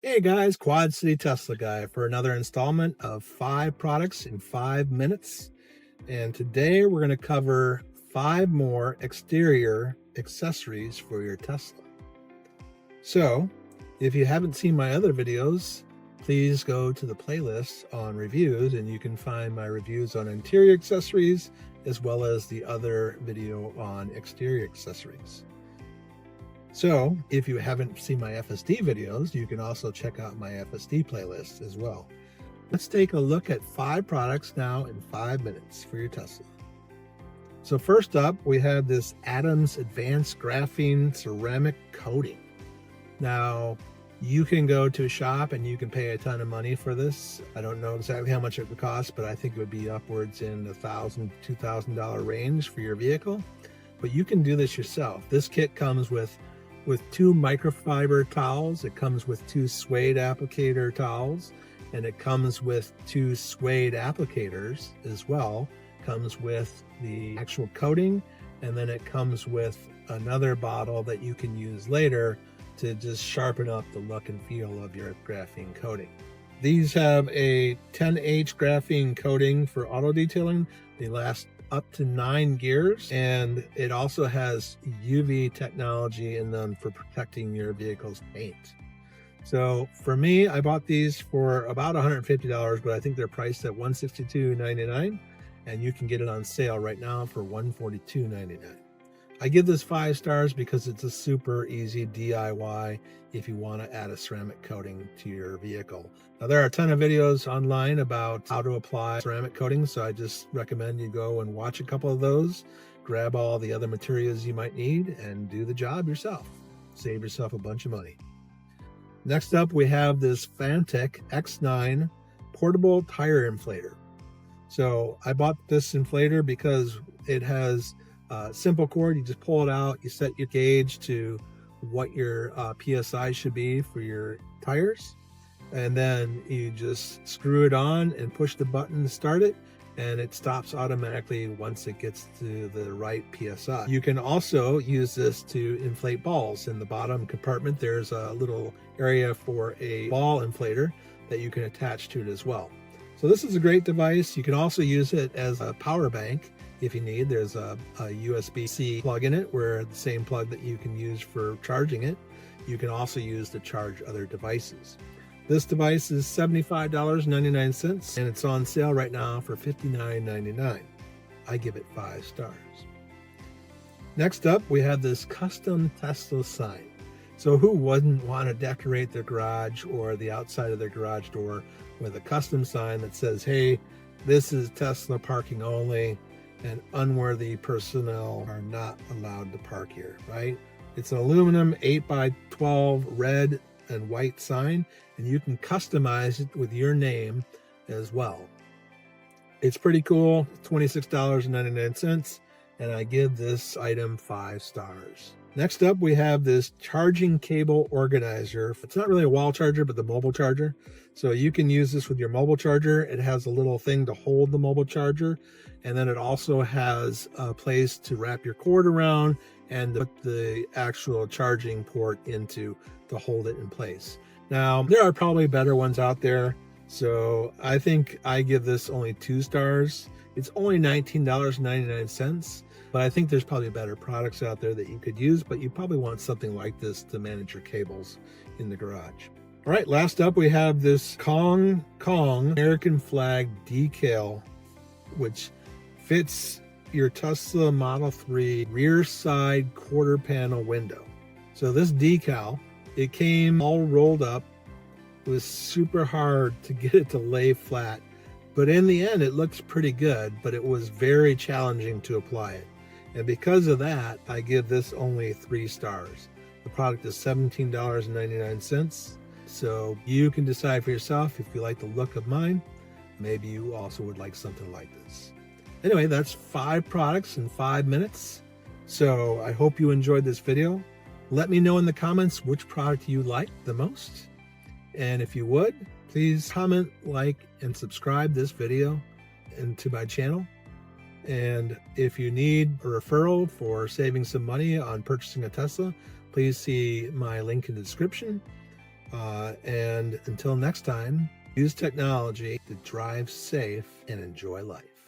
Hey guys, Quad City Tesla guy for another installment of 5 products in 5 minutes. And today we're going to cover 5 more exterior accessories for your Tesla. So if you haven't seen my other videos, please go to the playlist on reviews and you can find my reviews on interior accessories as well as the other video on exterior accessories. So if you haven't seen my FSD videos, you can also check out my FSD playlist as well. Let's take a look at 5 products now in 5 minutes for your Tesla. So first up, we have this Adams Advanced Graphene Ceramic Coating. Now, you can go to a shop and you can pay a ton of money for this. I don't know exactly how much it would cost, but I think it would be upwards in the $1,000 to $2,000 range for your vehicle. But you can do this yourself. This kit comes with 2 microfiber towels. It comes with 2 suede applicator towels, and it comes with 2 suede applicators as well. Comes with the actual coating, and then it comes with another bottle that you can use later to just sharpen up the look and feel of your graphene coating. These have a 10H graphene coating for auto detailing. They last up to 9 gears, and it also has UV technology in them for protecting your vehicle's paint. So for me, I bought these for about $150, but I think they're priced at $162.99, and you can get it on sale right now for $142.99. I give this 5 stars because it's a super easy DIY if you want to add a ceramic coating to your vehicle. Now, there are a ton of videos online about how to apply ceramic coating, so I just recommend you go and watch a couple of those, grab all the other materials you might need, and do the job yourself. Save yourself a bunch of money. Next up, we have this Fanttik X9 portable tire inflator. So I bought this inflator because it has simple cord. You just pull it out, you set your gauge to what your PSI should be for your tires, and then you just screw it on and push the button to start it, and it stops automatically once it gets to the right PSI. You can also use this to inflate balls. In the bottom compartment, there's a little area for a ball inflator that you can attach to it as well. So this is a great device. You can also use it as a power bank if you need. There's a USB-C plug in it, where the same plug that you can use for charging it, you can also use to charge other devices. This device is $75.99, and it's on sale right now for $59.99. I give it 5 stars. Next up, we have this custom Tesla sign. So who wouldn't want to decorate their garage or the outside of their garage door with a custom sign that says, hey, this is Tesla parking only, and unworthy personnel are not allowed to park here, right? It's an aluminum 8x12 red and white sign, and you can customize it with your name as well. It's pretty cool. $26.99, and I give this item 5 stars. Next up, we have this charging cable organizer. It's not really a wall charger, but the mobile charger. So you can use this with your mobile charger. It has a little thing to hold the mobile charger, and then it also has a place to wrap your cord around and put the actual charging port into to hold it in place. Now, there are probably better ones out there, so I think I give this only 2 stars. It's only $19.99. But I think there's probably better products out there that you could use, but you probably want something like this to manage your cables in the garage. All right, last up, we have this Kong American flag decal, which fits your Tesla Model 3 rear side quarter panel window. So this decal, it came all rolled up. It was super hard to get it to lay flat, but in the end, it looks pretty good, but it was very challenging to apply it. And because of that, I give this only 3 stars. The product is $17.99. So you can decide for yourself if you like the look of mine. Maybe you also would like something like this. Anyway, that's 5 products in 5 minutes. So I hope you enjoyed this video. Let me know in the comments which product you like the most. And if you would, please comment, like, and subscribe this video and to my channel. And if you need a referral for saving some money on purchasing a Tesla, please see my link in the description. And until next time, use technology to drive safe and enjoy life.